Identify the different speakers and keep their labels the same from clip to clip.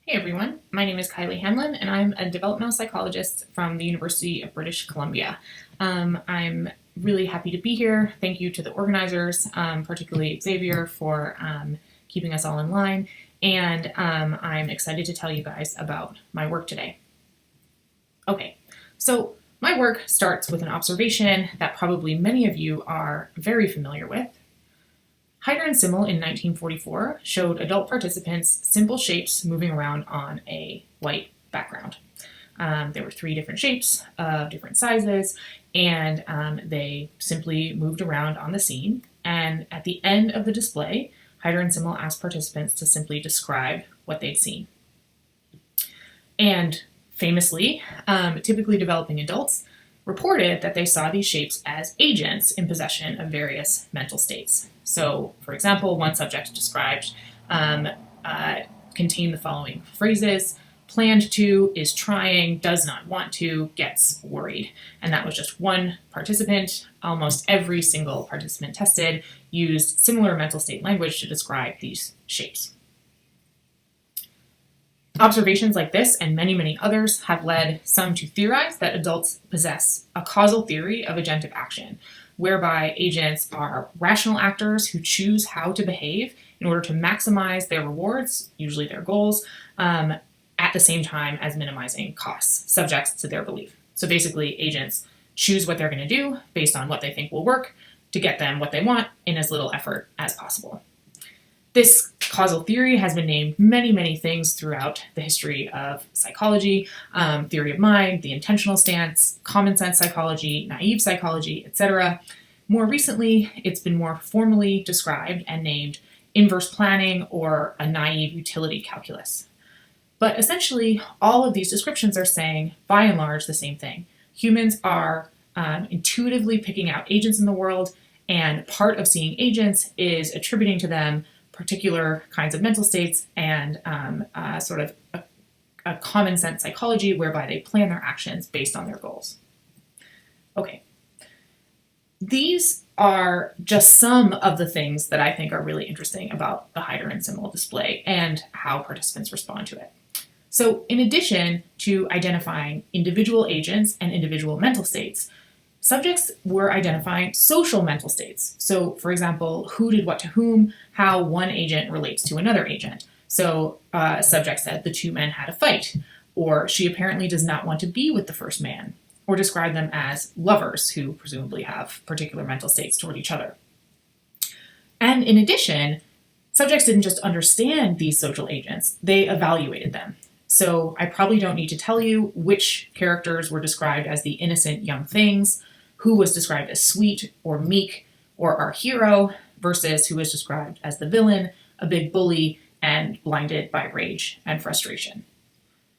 Speaker 1: Hey everyone, my name is Kiley Hamlin and I'm a developmental psychologist from the University of British Columbia. I'm really happy to be here. Thank you to the organizers, particularly Xavier, for keeping us all in line. And I'm excited to tell you guys about my work today. Okay, so my work starts with an observation that probably many of you are very familiar with. Hyder and Simmel in 1944 showed adult participants simple shapes moving around on a white background. There were three different shapes of different sizes, and they simply moved around on the scene. And at the end of the display, Hyder and Simmel asked participants to simply describe what they'd seen. And famously, typically developing adults reported that they saw these shapes as agents in possession of various mental states. So, for example, one subject described contained the following phrases: planned to, is trying, does not want to, gets worried. And that was just one participant. Almost every single participant tested used similar mental state language to describe these shapes. Observations like this and many, many others have led some to theorize that adults possess a causal theory of agentive action, whereby agents are rational actors who choose how to behave in order to maximize their rewards, usually their goals, at the same time as minimizing costs, subject to their belief. So basically, agents choose what they're going to do based on what they think will work to get them what they want in as little effort as possible. This causal theory has been named many, many things throughout the history of psychology: theory of mind, the intentional stance, common sense psychology, naive psychology, etc. More recently, it's been more formally described and named inverse planning or a naive utility calculus. But essentially, all of these descriptions are saying, by and large, the same thing. Humans are intuitively picking out agents in the world, and part of seeing agents is attributing to them particular kinds of mental states and sort of a common sense psychology whereby they plan their actions based on their goals. Okay. These are just some of the things that I think are really interesting about the Hyder and Simmel display and how participants respond to it. So in addition to identifying individual agents and individual mental states, subjects were identifying social mental states. So, for example, who did what to whom, how one agent relates to another agent. So, a subject said the two men had a fight, or she apparently does not want to be with the first man, or described them as lovers who presumably have particular mental states toward each other. And in addition, subjects didn't just understand these social agents, they evaluated them. So, I probably don't need to tell you which characters were described as the innocent young things, who was described as sweet or meek or our hero versus who was described as the villain, a big bully, and blinded by rage and frustration.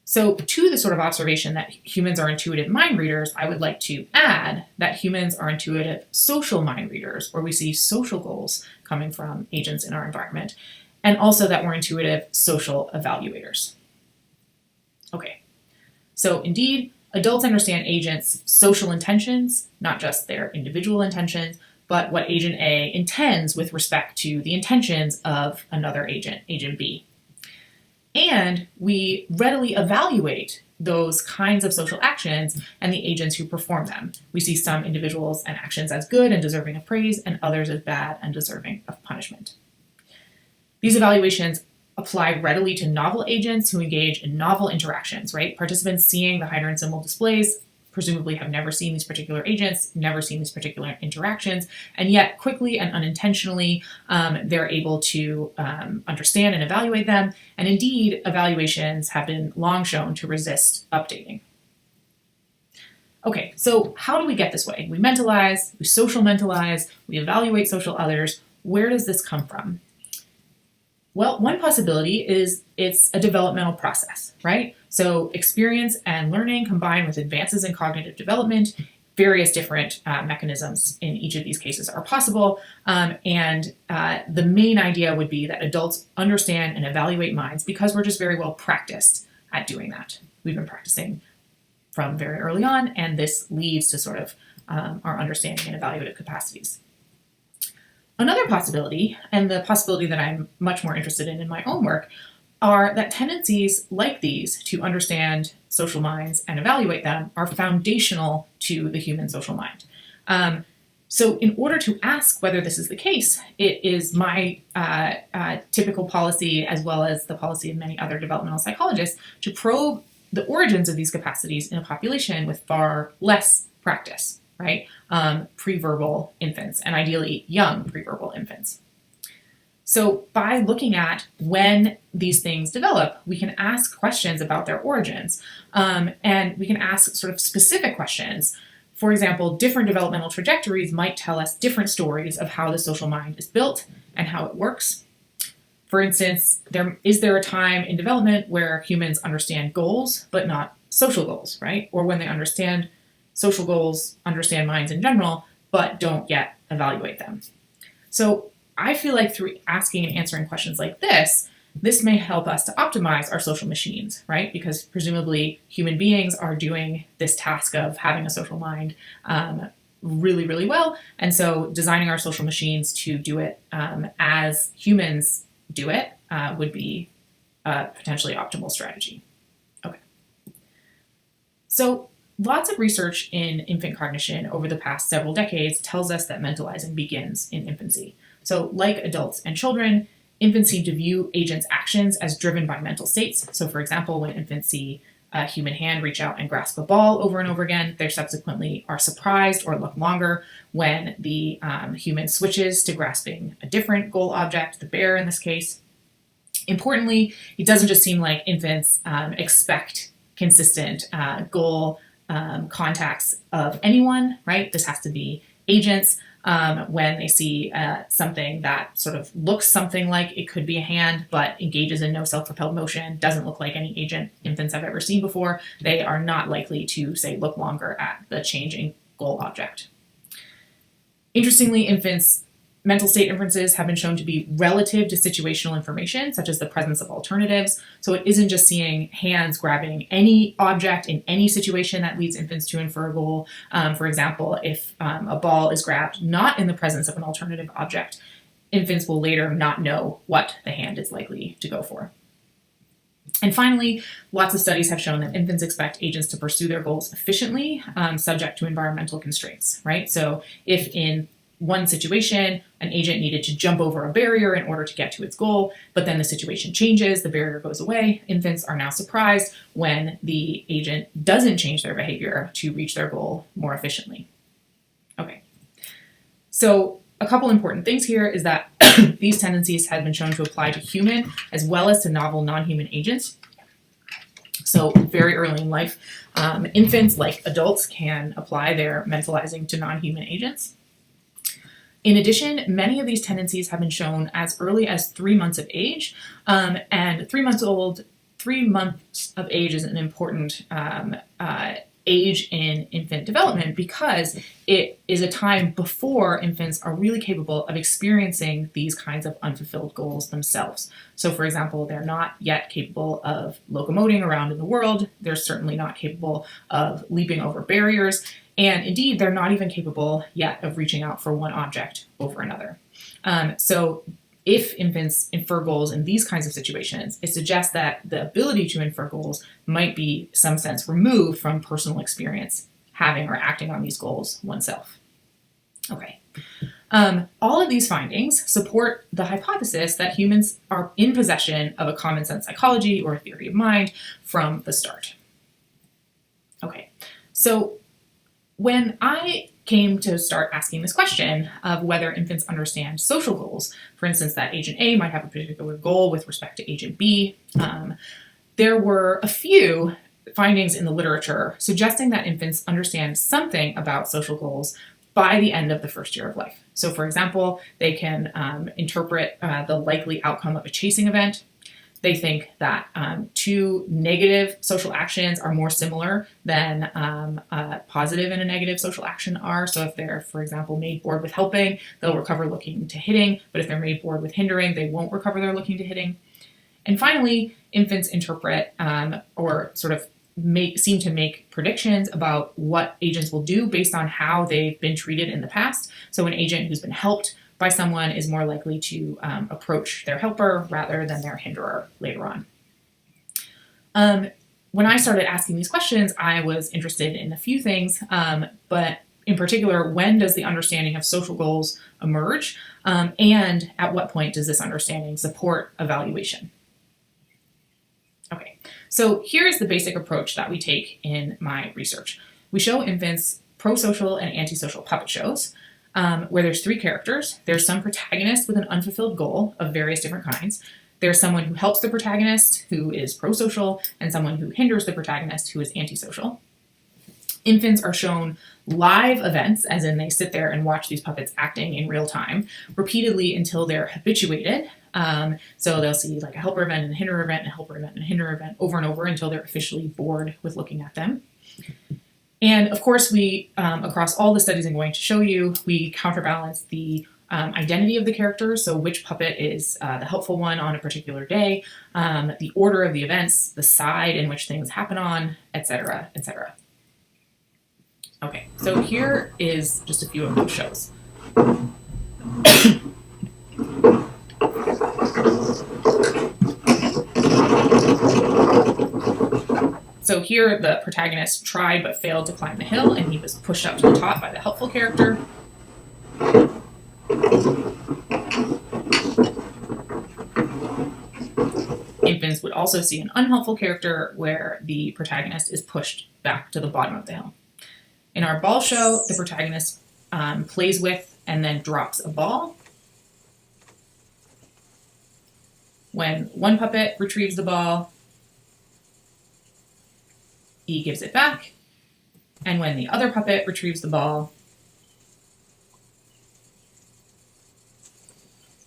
Speaker 1: So to the sort of observation that humans are intuitive mind readers, I would like to add that humans are intuitive social mind readers, where we see social goals coming from agents in our environment, and also that we're intuitive social evaluators. Okay, so indeed, adults understand agents' social intentions, not just their individual intentions, but what agent A intends with respect to the intentions of another agent, agent B. And we readily evaluate those kinds of social actions and the agents who perform them. We see some individuals and actions as good and deserving of praise, and others as bad and deserving of punishment. These evaluations apply readily to novel agents who engage in novel interactions, right? Participants seeing the Hyder and Simmel displays presumably have never seen these particular agents, never seen these particular interactions, and yet quickly and unintentionally, they're able to understand and evaluate them. And indeed, evaluations have been long shown to resist updating. Okay, so how do we get this way? We mentalize, we social mentalize, we evaluate social others. Where does this come from? Well, one possibility is it's a developmental process, right? So experience and learning combined with advances in cognitive development, various different mechanisms in each of these cases are possible. And the main idea would be that adults understand and evaluate minds because we're just very well practiced at doing that. We've been practicing from very early on, and this leads to sort of our understanding and evaluative capacities. Another possibility, and the possibility that I'm much more interested in my own work, are that tendencies like these to understand social minds and evaluate them are foundational to the human social mind. So in order to ask whether this is the case, it is my typical policy, as well as the policy of many other developmental psychologists, to probe the origins of these capacities in a population with far less practice, right? Pre-verbal infants, and ideally young pre-verbal infants. So by looking at when these things develop, we can ask questions about their origins, and we can ask sort of specific questions. For example, different developmental trajectories might tell us different stories of how the social mind is built and how it works. For instance, is there a time in development where humans understand goals but not social goals, right? Or when they understand social goals, understand minds in general, but don't yet evaluate them. So I feel like through asking and answering questions like this may help us to optimize our social machines, right? Because presumably human beings are doing this task of having a social mind really, really well. And so designing our social machines to do it as humans do it would be a potentially optimal strategy. Okay. So lots of research in infant cognition over the past several decades tells us that mentalizing begins in infancy. So like adults and children, infants seem to view agents' actions as driven by mental states. So for example, when infants see a human hand reach out and grasp a ball over and over again, they subsequently are surprised or look longer when the human switches to grasping a different goal object, the bear in this case. Importantly, it doesn't just seem like infants expect consistent goal contacts of anyone, right? This has to be agents. When they see something that sort of looks something like it could be a hand, but engages in no self-propelled motion, doesn't look like any agent infants have ever seen before, they are not likely to, say, look longer at the changing goal object. Interestingly, infants' mental state inferences have been shown to be relative to situational information, such as the presence of alternatives. So it isn't just seeing hands grabbing any object in any situation that leads infants to infer a goal. For example, if a ball is grabbed not in the presence of an alternative object, infants will later not know what the hand is likely to go for. And finally, lots of studies have shown that infants expect agents to pursue their goals efficiently, subject to environmental constraints, right? So if in one situation, an agent needed to jump over a barrier in order to get to its goal, but then the situation changes, the barrier goes away. Infants are now surprised when the agent doesn't change their behavior to reach their goal more efficiently. Okay, so a couple important things here is that these tendencies have been shown to apply to human as well as to novel non-human agents. So very early in life, infants, like adults, can apply their mentalizing to non-human agents. In addition, many of these tendencies have been shown as early as 3 months of age, and 3 months of age is an important age in infant development because it is a time before infants are really capable of experiencing these kinds of unfulfilled goals themselves. So for example, they're not yet capable of locomoting around in the world. They're certainly not capable of leaping over barriers. And indeed, they're not even capable yet of reaching out for one object over another. So if infants infer goals in these kinds of situations, it suggests that the ability to infer goals might be, in some sense, removed from personal experience having or acting on these goals oneself. Okay. All of these findings support the hypothesis that humans are in possession of a common sense psychology or a theory of mind from the start. Okay, so when I came to start asking this question of whether infants understand social goals, for instance, that agent A might have a particular goal with respect to agent B, there were a few findings in the literature suggesting that infants understand something about social goals by the end of the first year of life. So for example, they can interpret the likely outcome of a chasing event. They think that two negative social actions are more similar than positive and a negative social action are. So if they're, for example, made bored with helping, they'll recover looking to hitting. But if they're made bored with hindering, they won't recover their looking to hitting. And finally, infants interpret or sort of seem to make predictions about what agents will do based on how they've been treated in the past. So an agent who's been helped by someone is more likely to approach their helper rather than their hinderer later on. When I started asking these questions, I was interested in a few things, but in particular, when does the understanding of social goals emerge, and at what point does this understanding support evaluation? Okay, so here's the basic approach that we take in my research. We show infants pro-social and antisocial puppet shows, where there's three characters. There's some protagonist with an unfulfilled goal of various different kinds. There's someone who helps the protagonist, who is pro-social, and someone who hinders the protagonist, who is antisocial. Infants are shown live events, as in they sit there and watch these puppets acting in real time, repeatedly until they're habituated. So they'll see like a helper event and a hinderer event and a helper event and a hinderer event over and over until they're officially bored with looking at them. And of course, we, across all the studies I'm going to show you, we counterbalance the identity of the characters, so which puppet is the helpful one on a particular day, the order of the events, the side in which things happen on, etc., etc. Okay, so here is just a few of those shows. So here the protagonist tried but failed to climb the hill, and he was pushed up to the top by the helpful character. Infants would also see an unhelpful character where the protagonist is pushed back to the bottom of the hill. In our ball show, the protagonist plays with and then drops a ball. When one puppet retrieves the ball, he gives it back. And when the other puppet retrieves the ball,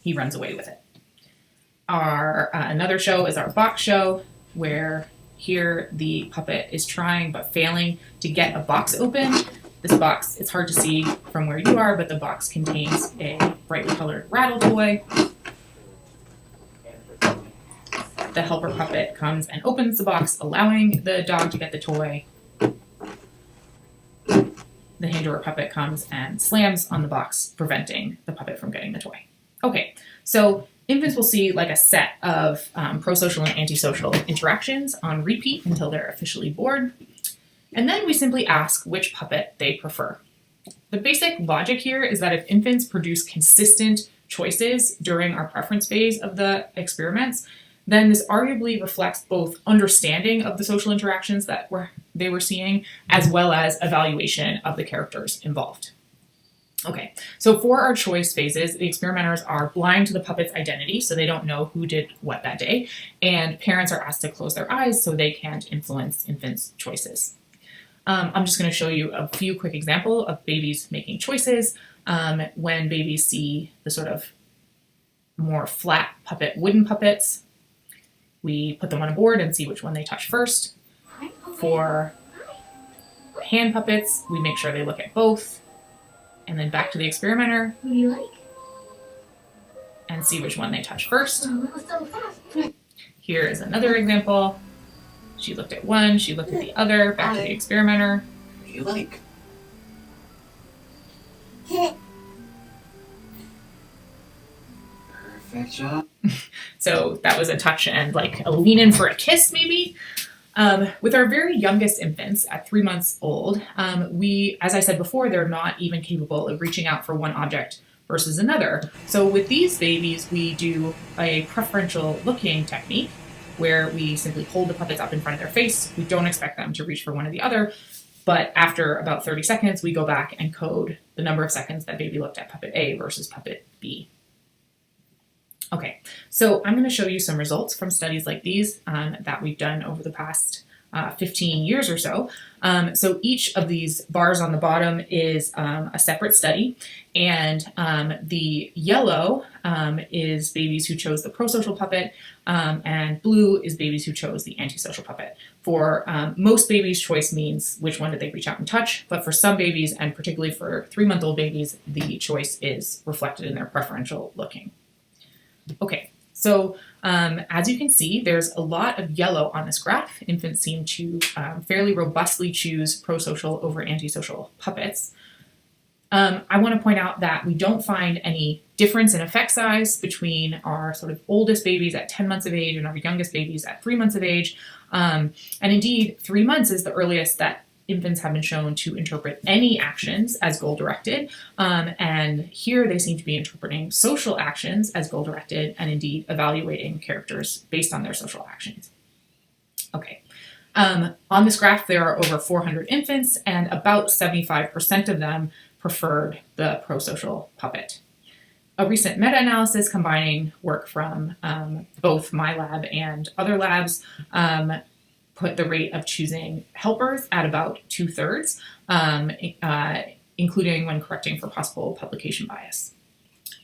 Speaker 1: he runs away with it. Our another show is our box show, where here the puppet is trying but failing to get a box open. This box, it's hard to see from where you are, but the box contains a brightly colored rattle toy. The helper puppet comes and opens the box, allowing the dog to get the toy. The hinderer puppet comes and slams on the box, preventing the puppet from getting the toy. Okay, so infants will see like a set of pro-social and antisocial interactions on repeat until they're officially bored. And then we simply ask which puppet they prefer. The basic logic here is that if infants produce consistent choices during our preference phase of the experiments, then this arguably reflects both understanding of the social interactions that they were seeing, as well as evaluation of the characters involved. Okay, so for our choice phases, the experimenters are blind to the puppet's identity, so they don't know who did what that day, and parents are asked to close their eyes so they can't influence infants' choices. I'm just going to show you a few quick examples of babies making choices. When babies see the sort of more flat puppet, wooden puppets, we put them on a board and see which one they touch first. For hand puppets, we make sure they look at both. And then back to the experimenter.
Speaker 2: Who do you like?
Speaker 1: And see which one they touch first. Here is another example. She looked at one, she looked at the other, back to the experimenter.
Speaker 3: Who do you like? Perfect job.
Speaker 1: So that was a touch and like a lean in for a kiss maybe. With our very youngest infants at 3 months old, we, as I said before, they're not even capable of reaching out for one object versus another. So with these babies, we do a preferential looking technique where we simply hold the puppets up in front of their face. We don't expect them to reach for one or the other, but after about 30 seconds, we go back and code the number of seconds that baby looked at puppet A versus puppet B. Okay, so I'm going to show you some results from studies like these that we've done over the past 15 years or so. So each of these bars on the bottom is a separate study, and the yellow is babies who chose the pro-social puppet, and blue is babies who chose the antisocial puppet. For most babies, choice means which one did they reach out and touch, but for some babies, and particularly for 3-month-old babies, the choice is reflected in their preferential looking. Okay, so as you can see, there's a lot of yellow on this graph. Infants seem to fairly robustly choose pro-social over antisocial puppets. I want to point out that we don't find any difference in effect size between our sort of oldest babies at 10 months of age and our youngest babies at 3 months of age. And indeed, 3 months is the earliest that infants have been shown to interpret any actions as goal-directed. And here they seem to be interpreting social actions as goal-directed and indeed evaluating characters based on their social actions. Okay. On this graph, there are over 400 infants, and about 75% of them preferred the pro-social puppet. A recent meta-analysis combining work from both my lab and other labs put the rate of choosing helpers at about 2/3, including when correcting for possible publication bias.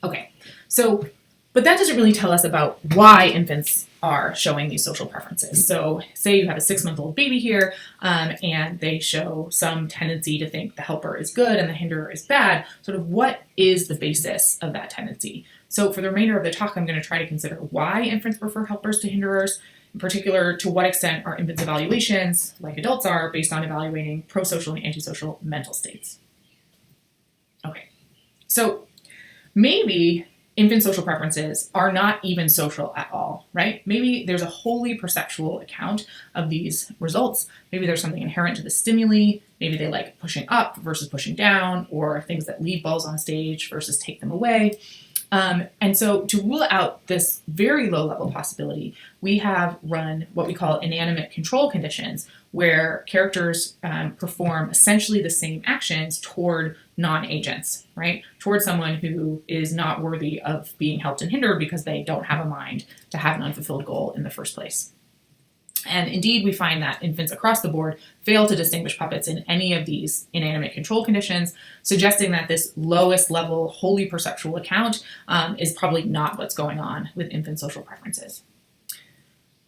Speaker 1: Okay, so, but that doesn't really tell us about why infants are showing these social preferences. So say you have a 6-month-old baby here, and they show some tendency to think the helper is good and the hinderer is bad. Sort of what is the basis of that tendency? So for the remainder of the talk, I'm going to try to consider why infants prefer helpers to hinderers. In particular, to what extent are infants' evaluations, like adults are, based on evaluating pro-social and antisocial mental states? Okay, so maybe infant social preferences are not even social at all, right? Maybe there's a wholly perceptual account of these results. Maybe there's something inherent to the stimuli. Maybe they like pushing up versus pushing down, or things that leave balls on stage versus take them away. And so to rule out this very low-level possibility, we have run what we call inanimate control conditions, where characters perform essentially the same actions toward non-agents, right? Toward someone who is not worthy of being helped and hindered because they don't have a mind to have an unfulfilled goal in the first place. And indeed, we find that infants across the board fail to distinguish puppets in any of these inanimate control conditions, suggesting that this lowest level, wholly perceptual account is probably not what's going on with infant social preferences.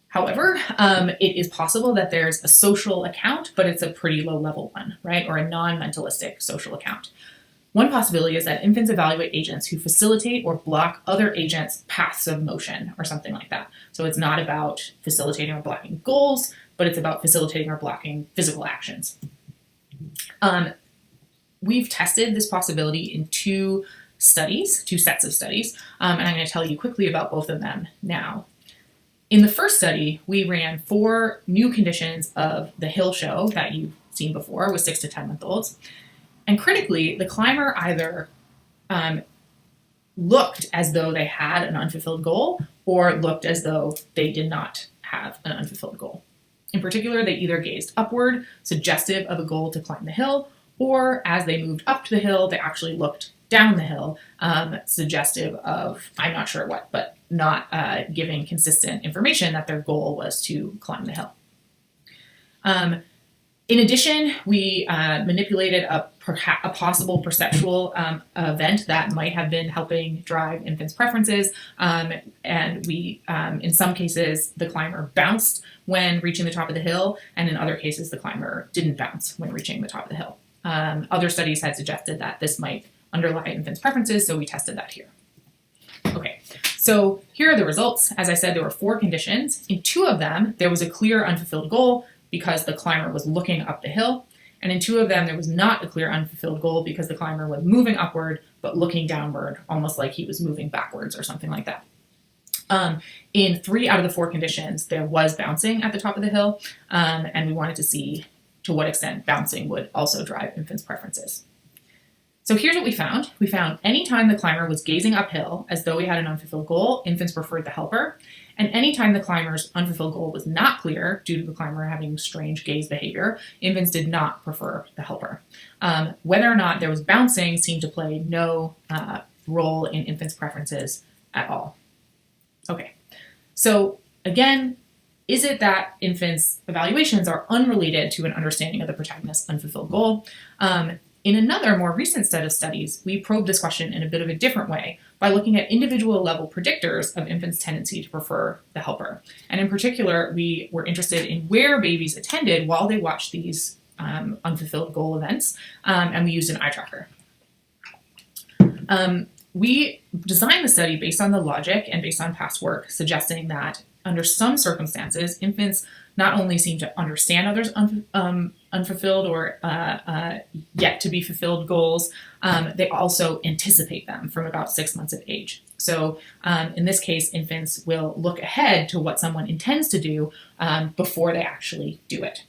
Speaker 1: However, it is possible that there's a social account, but it's a pretty low level one, right? Or a non-mentalistic social account. One possibility is that infants evaluate agents who facilitate or block other agents' paths of motion or something like that. So it's not about facilitating or blocking goals, but it's about facilitating or blocking physical actions. We've tested this possibility in two sets of studies, and I'm going to tell you quickly about both of them now. In the first study, we ran 4 new conditions of the hill show that you've seen before with 6 to 10-month-olds. And critically, the climber either looked as though they had an unfulfilled goal or looked as though they did not have an unfulfilled goal. In particular, they either gazed upward, suggestive of a goal to climb the hill, or as they moved up to the hill, they actually looked down the hill, suggestive of, I'm not sure what, but not giving consistent information that their goal was to climb the hill. In addition, we manipulated a possible perceptual event that might have been helping drive infants' preferences, and we, in some cases, the climber bounced when reaching the top of the hill, and in other cases, the climber didn't bounce when reaching the top of the hill. Other studies had suggested that this might underlie infants' preferences, so we tested that here. Okay, so here are the results. As I said, there were 4 conditions. In 2 of them, there was a clear unfulfilled goal because the climber was looking up the hill. And in 2 of them, there was not a clear unfulfilled goal because the climber was moving upward, but looking downward, almost like he was moving backwards or something like that. In 3 out of the 4 conditions, there was bouncing at the top of the hill, and we wanted to see to what extent bouncing would also drive infants' preferences. So here's what we found. We found anytime the climber was gazing uphill as though he had an unfulfilled goal, infants preferred the helper. And anytime the climber's unfulfilled goal was not clear, due to the climber having strange gaze behavior, infants did not prefer the helper. Whether or not there was bouncing seemed to play no role in infants' preferences at all. Okay, so again, is it that infants' evaluations are unrelated to an understanding of the protagonist's unfulfilled goal? In another, more recent set of studies, we probed this question in a bit of a different way by looking at individual level predictors of infants' tendency to prefer the helper. And in particular, we were interested in where babies attended while they watched these unfulfilled goal events, and we used an eye tracker. We designed the study based on the logic and based on past work, suggesting that under some circumstances, infants not only seem to understand others' unfulfilled or yet to be fulfilled goals, they also anticipate them from about 6 months of age. So in this case, infants will look ahead to what someone intends to do before they actually do it.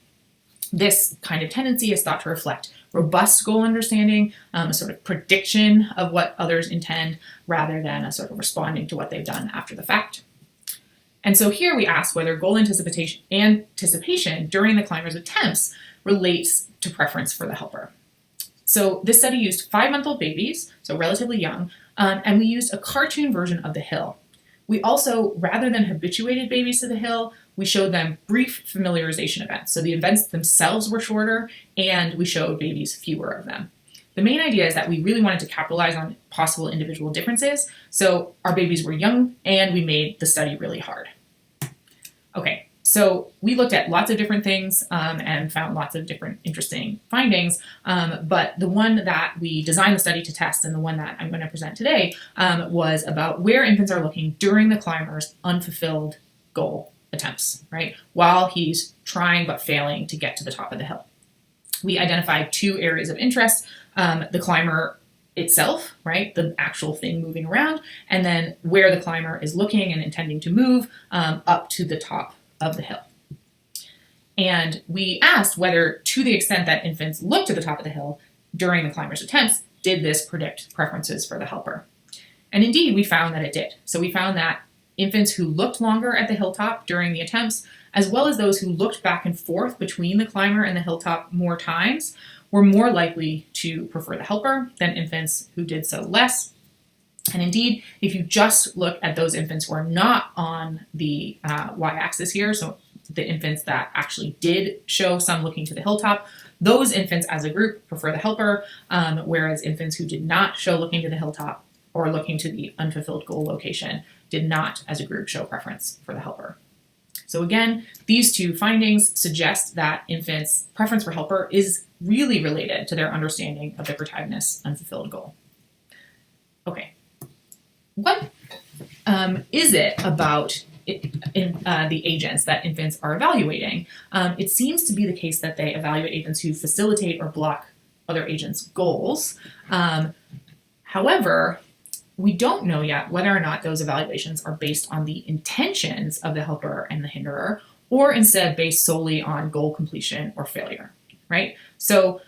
Speaker 1: This kind of tendency is thought to reflect robust goal understanding, a sort of prediction of what others intend, rather than a sort of responding to what they've done after the fact. And so here we asked whether goal anticipation during the climber's attempts relates to preference for the helper. So this study used 5-month-old babies, so relatively young, and we used a cartoon version of the hill. We also, rather than habituated babies to the hill, we showed them brief familiarization events. So the events themselves were shorter, and we showed babies fewer of them. The main idea is that we really wanted to capitalize on possible individual differences. So our babies were young, and we made the study really hard. Okay, so we looked at lots of different things and found lots of different interesting findings. But the one that we designed the study to test, and the one that I'm going to present today, was about where infants are looking during the climber's unfulfilled goal attempts, right? While he's trying but failing to get to the top of the hill. We identified 2 areas of interest, the climber itself, right? The actual thing moving around, and then where the climber is looking and intending to move up to the top of the hill. And we asked whether, to the extent that infants looked to the top of the hill during the climber's attempts, did this predict preferences for the helper? And indeed, we found that it did. So we found that infants who looked longer at the hilltop during the attempts, as well as those who looked back and forth between the climber and the hilltop more times, were more likely to prefer the helper than infants who did so less. And indeed, if you just look at those infants who are not on the y-axis here, so the infants that actually did show some looking to the hilltop, those infants as a group prefer the helper, whereas infants who did not show looking to the hilltop or looking to the unfulfilled goal location did not, as a group, show preference for the helper. So again, these 2 findings suggest that infants' preference for helper is really related to their understanding of the protagonist's unfulfilled goal. Okay, what is it about the agents that infants are evaluating? It seems to be the case that they evaluate agents who facilitate or block other agents' goals. However, we don't know yet whether or not those evaluations are based on the intentions of the helper and the hinderer, or instead based solely on goal completion or failure, right? So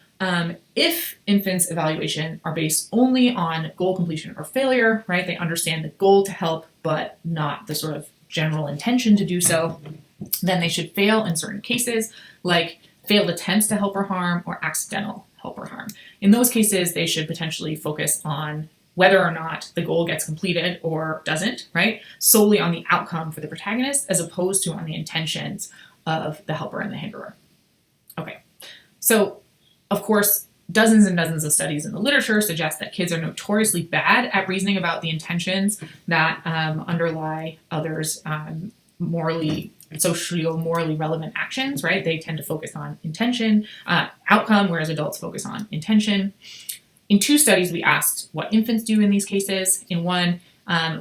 Speaker 1: if infants' evaluation are based only on goal completion or failure, right, they understand the goal to help, but not the sort of general intention to do so, then they should fail in certain cases, like failed attempts to help or harm or accidental help or harm. In those cases, they should potentially focus on whether or not the goal gets completed or doesn't, right? Solely on the outcome for the protagonist, as opposed to on the intentions of the helper and the hinderer. Okay, so of course, dozens and dozens of studies in the literature suggest that kids are notoriously bad at reasoning about the intentions that underlie others' morally relevant actions, right? They tend to focus on intention, outcome, whereas adults focus on intention. In 2 studies, we asked what infants do in these cases. In one,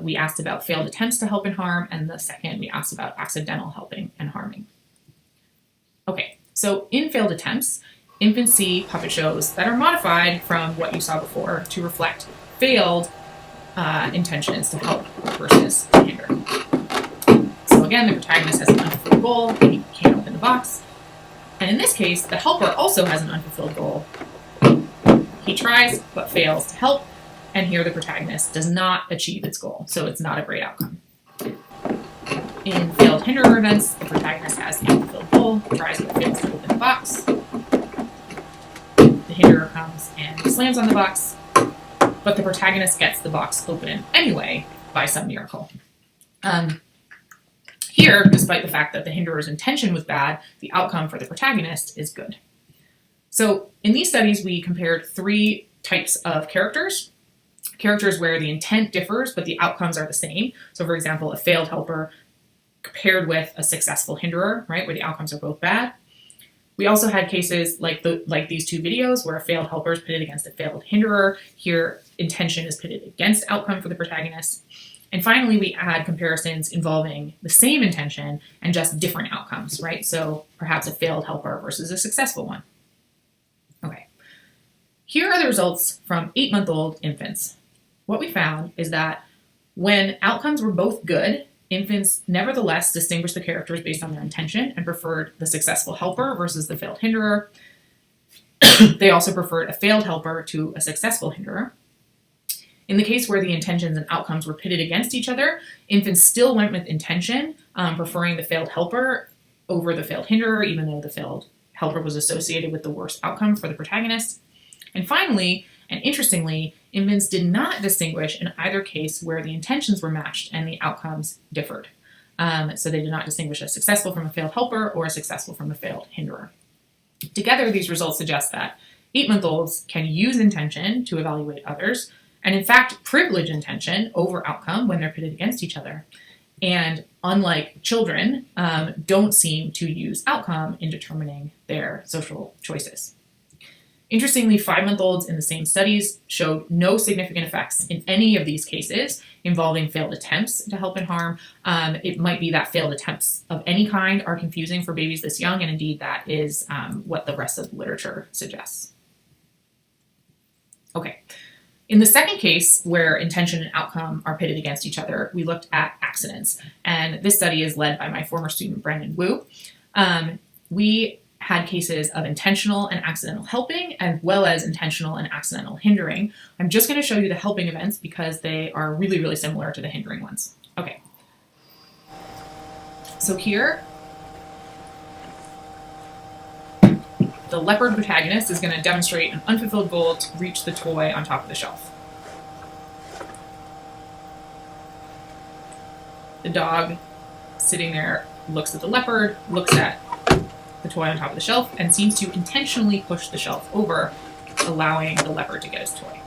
Speaker 1: we asked about failed attempts to help and harm, and the second, we asked about accidental helping and harming. Okay, so in failed attempts, infants see puppet shows that are modified from what you saw before to reflect failed intentions to help versus hinder. So again, the protagonist has an unfulfilled goal, he can't open the box. And in this case, the helper also has an unfulfilled goal. He tries but fails to help, and here the protagonist does not achieve its goal, so it's not a great outcome. In failed hinderer events, the protagonist has the unfulfilled goal, tries but fails to open the box. The hinderer comes and slams on the box, but the protagonist gets the box open anyway by some miracle. Here, despite the fact that the hinderer's intention was bad, the outcome for the protagonist is good. So in these studies, we compared 3 types of characters where the intent differs, but the outcomes are the same. So for example, a failed helper paired with a successful hinderer, right, where the outcomes are both bad. We also had cases like these 2 videos where a failed helper is pitted against a failed hinderer. Here, intention is pitted against outcome for the protagonist. And finally, we had comparisons involving the same intention and just different outcomes, right? So perhaps a failed helper versus a successful one. Okay. Here are the results from 8-month-old infants. What we found is that when outcomes were both good, infants nevertheless distinguished the characters based on their intention and preferred the successful helper versus the failed hinderer. They also preferred a failed helper to a successful hinderer. In the case where the intentions and outcomes were pitted against each other, infants still went with intention, preferring the failed helper over the failed hinderer, even though the failed helper was associated with the worst outcome for the protagonist. And finally, and interestingly, infants did not distinguish in either case where the intentions were matched and the outcomes differed. So they did not distinguish a successful from a failed helper or a successful from a failed hinderer. Together, these results suggest that 8-month-olds can use intention to evaluate others, and in fact, privilege intention over outcome when they're pitted against each other. And unlike children, don't seem to use outcome in determining their social choices. Interestingly, 5-month-olds in the same studies showed no significant effects in any of these cases involving failed attempts to help and harm. It might be that failed attempts of any kind are confusing for babies this young, and indeed that is what the rest of the literature suggests. Okay. In the second case, where intention and outcome are pitted against each other, we looked at accidents. And this study is led by my former student, Brandon Wu. We had cases of intentional and accidental helping, as well as intentional and accidental hindering. I'm just going to show you the helping events because they are really, really similar to the hindering ones. Okay. So here, the leopard protagonist is going to demonstrate an unfulfilled goal to reach the toy on top of the shelf. The dog sitting there looks at the leopard, looks at the toy on top of the shelf, and seems to intentionally push the shelf over, allowing the leopard to get his toy.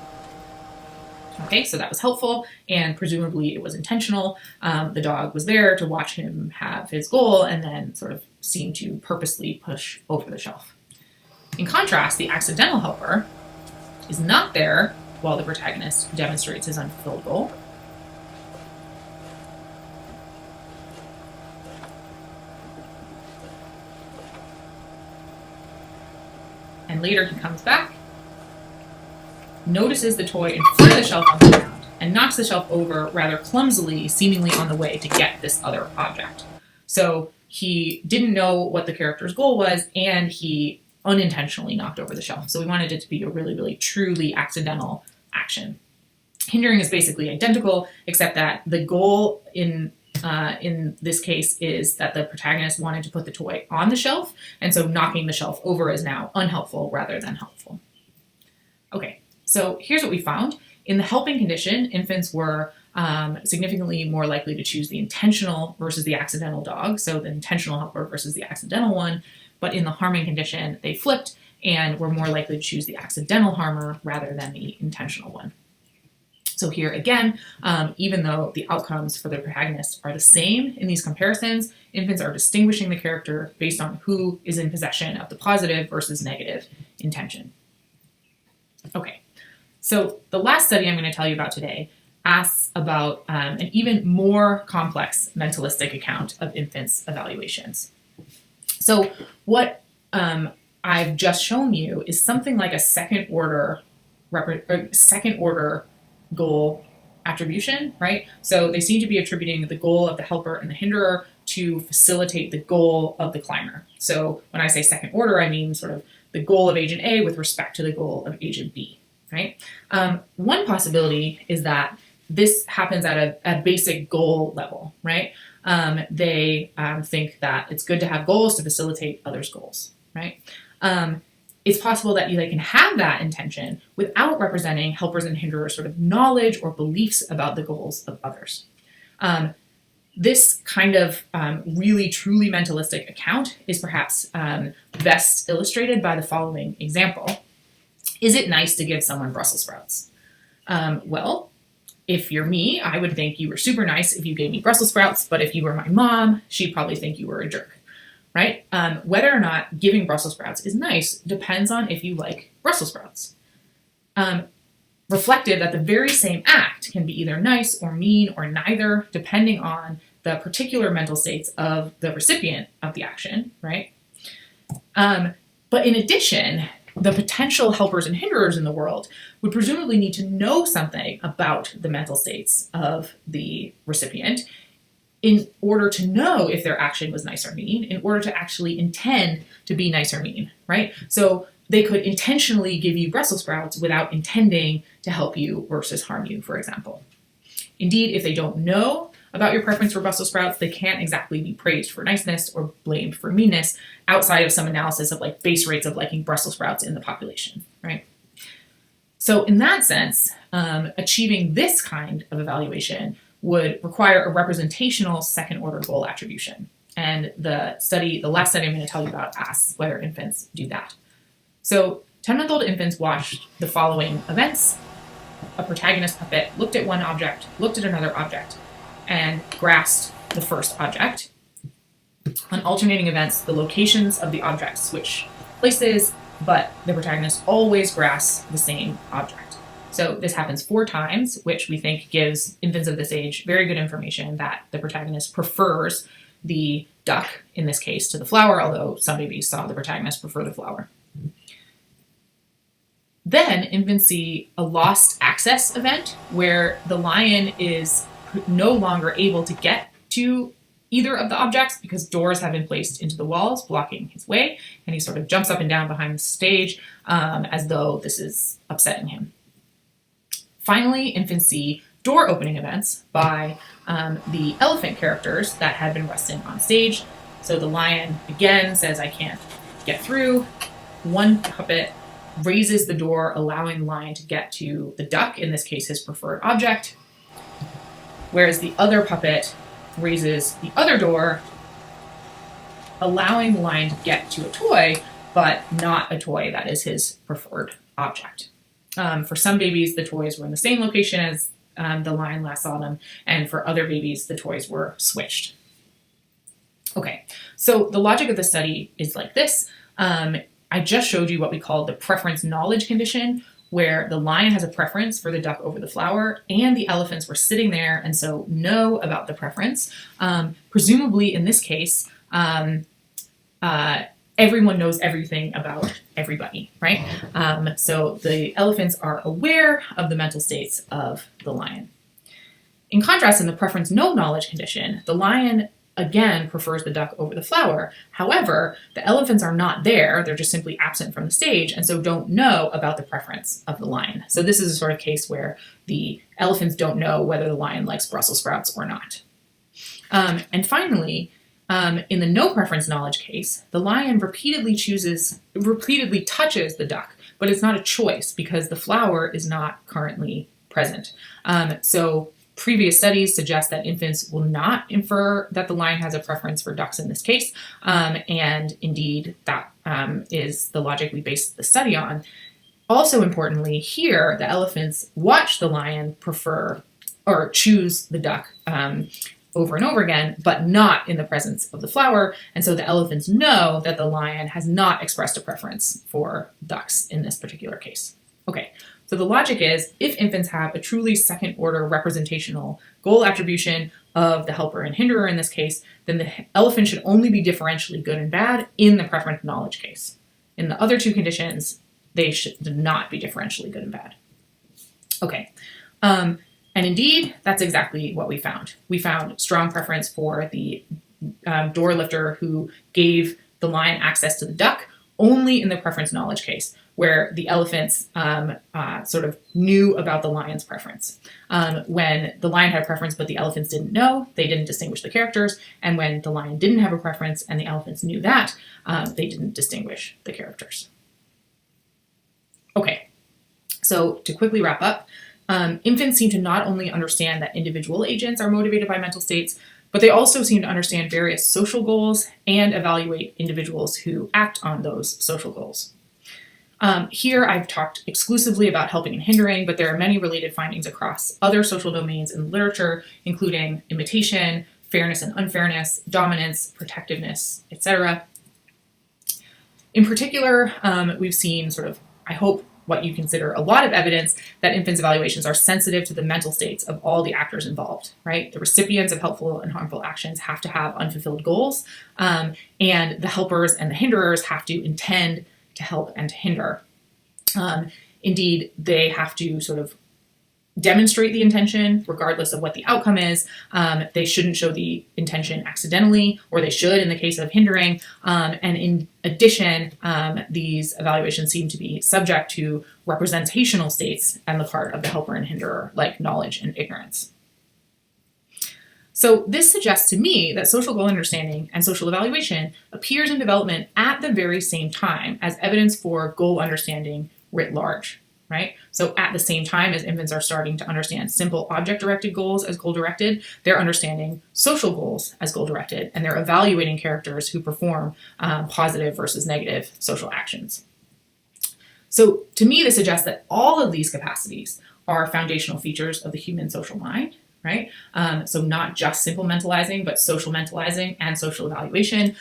Speaker 1: Okay, so that was helpful, and presumably it was intentional. The dog was there to watch him have his goal and then sort of seemed to purposely push over the shelf. In contrast, the accidental helper is not there while the protagonist demonstrates his unfulfilled goal. And later he comes back, notices the toy in front of the shelf on the ground, and knocks the shelf over rather clumsily, seemingly on the way to get this other object. So he didn't know what the character's goal was, and he unintentionally knocked over the shelf. So we wanted it to be a really, really, truly accidental action. Hindering is basically identical, except that the goal in this case is that the protagonist wanted to put the toy on the shelf, and so knocking the shelf over is now unhelpful rather than helpful. Okay, so here's what we found. In the helping condition, infants were significantly more likely to choose the intentional versus the accidental dog, so the intentional helper versus the accidental one, but in the harming condition, they flipped and were more likely to choose the accidental harmer rather than the intentional one. So here again, even though the outcomes for the protagonist are the same in these comparisons, infants are distinguishing the character based on who is in possession of the positive versus negative intention. Okay, so the last study I'm going to tell you about today asks about an even more complex mentalistic account of infants' evaluations. So what I've just shown you is something like a second order goal attribution, right? So they seem to be attributing the goal of the helper and the hinderer to facilitate the goal of the climber. So when I say second order, I mean sort of the goal of agent A with respect to the goal of agent B, right? One possibility is that this happens at a basic goal level, right? They think that it's good to have goals to facilitate others' goals, right? It's possible that they can have that intention without representing helpers and hinderers' sort of knowledge or beliefs about the goals of others. This kind of really truly mentalistic account is perhaps best illustrated by the following example. Is it nice to give someone Brussels sprouts? Well, if you're me, I would think you were super nice if you gave me Brussels sprouts, but if you were my mom, she'd probably think you were a jerk. Right? Whether or not giving Brussels sprouts is nice depends on if you like Brussels sprouts. Reflective that the very same act can be either nice or mean or neither, depending on the particular mental states of the recipient of the action, right? But in addition, the potential helpers and hinderers in the world would presumably need to know something about the mental states of the recipient in order to know if their action was nice or mean, in order to actually intend to be nice or mean, right? So they could intentionally give you Brussels sprouts without intending to help you versus harm you, for example. Indeed, if they don't know about your preference for Brussels sprouts, they can't exactly be praised for niceness or blamed for meanness outside of some analysis of like base rates of liking Brussels sprouts in the population, right? So in that sense, achieving this kind of evaluation would require a representational second order goal attribution. And the last study I'm going to tell you about asks whether infants do that. So 10-month-old infants watched the following events. A protagonist puppet looked at one object, looked at another object, and grasped the first object. On alternating events, the locations of the objects switch places, but the protagonist always grasps the same object. So this happens 4 times, which we think gives infants of this age very good information that the protagonist prefers the duck, in this case, to the flower, although some babies saw the protagonist prefer the flower. Then infants see a lost access event where the lion is no longer able to get to either of the objects because doors have been placed into the walls blocking his way, and he sort of jumps up and down behind the stage as though this is upsetting him. Finally, infants see door opening events by the elephant characters that had been resting on stage. So the lion again says, "I can't get through." One puppet raises the door, allowing the lion to get to the duck, in this case his preferred object, whereas the other puppet raises the other door, allowing the lion to get to a toy, but not a toy that is his preferred object. For some babies, the toys were in the same location as the lion last saw them, and for other babies, the toys were switched. Okay, so the logic of the study is like this. I just showed you what we call the preference knowledge condition, where the lion has a preference for the duck over the flower, and the elephants were sitting there and so know about the preference. Presumably, in this case, everyone knows everything about everybody, right? So the elephants are aware of the mental states of the lion. In contrast, in the preference no knowledge condition, the lion again prefers the duck over the flower. However, the elephants are not there, they're just simply absent from the stage, and so don't know about the preference of the lion. So this is a sort of case where the elephants don't know whether the lion likes Brussels sprouts or not. And finally, in the no preference knowledge case, the lion repeatedly touches the duck, but it's not a choice because the flower is not currently present. So previous studies suggest that infants will not infer that the lion has a preference for ducks in this case, and indeed that is the logic we based the study on. Also importantly, here the elephants watch the lion prefer or choose the duck over and over again, but not in the presence of the flower, and so the elephants know that the lion has not expressed a preference for ducks in this particular case. Okay. So the logic is, if infants have a truly second-order representational goal attribution of the helper and hinderer in this case, then the elephant should only be differentially good and bad in the preference knowledge case. In the other 2 conditions, they should not be differentially good and bad. Okay, and indeed, that's exactly what we found. We found strong preference for the door lifter who gave the lion access to the duck only in the preference knowledge case, where the elephants sort of knew about the lion's preference. When the lion had a preference but the elephants didn't know, they didn't distinguish the characters, and when the lion didn't have a preference and the elephants knew that, they didn't distinguish the characters. Okay, so to quickly wrap up, infants seem to not only understand that individual agents are motivated by mental states, but they also seem to understand various social goals and evaluate individuals who act on those social goals. Here I've talked exclusively about helping and hindering, but there are many related findings across other social domains in the literature, including imitation, fairness and unfairness, dominance, protectiveness, etc. In particular, we've seen sort of, I hope, what you consider a lot of evidence that infants' evaluations are sensitive to the mental states of all the actors involved, right? The recipients of helpful and harmful actions have to have unfulfilled goals, and the helpers and the hinderers have to intend to help and to hinder. Indeed, they have to sort of demonstrate the intention regardless of what the outcome is. They shouldn't show the intention accidentally, or they should in the case of hindering. And in addition, these evaluations seem to be subject to representational states on the part of the helper and hinderer, like knowledge and ignorance. So this suggests to me that social goal understanding and social evaluation appears in development at the very same time as evidence for goal understanding writ large. Right? So at the same time as infants are starting to understand simple object-directed goals as goal-directed, they're understanding social goals as goal-directed, and they're evaluating characters who perform positive versus negative social actions. So to me, this suggests that all of these capacities are foundational features of the human social mind, right? So not just simple mentalizing, but social mentalizing and social evaluation,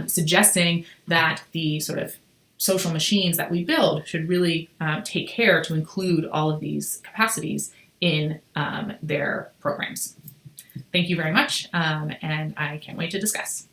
Speaker 1: suggesting that the sort of social machines that we build should really take care to include all of these capacities in their programs. Thank you very much, and I can't wait to discuss.